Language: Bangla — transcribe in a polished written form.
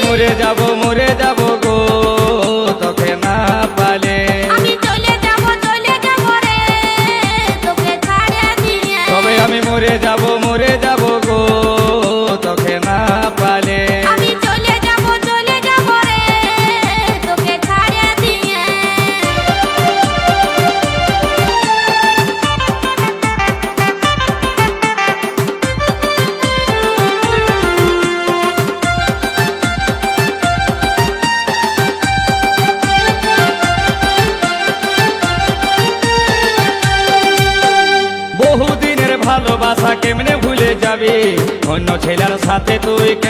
মরে যাব গো তোকে না পালে। আমি চলে যাব রে তোকে ছাড়ে দিয়ে। তবে আমি মরে যাব গো তোকে না পালে। আমি চলে যাব রে তোকে ছাড়ে দিয়ে। বহুদিনের ভালোবাসা কেমনে ভুলে যাবি, অন্য ছেলের সাথে তুই কেমনে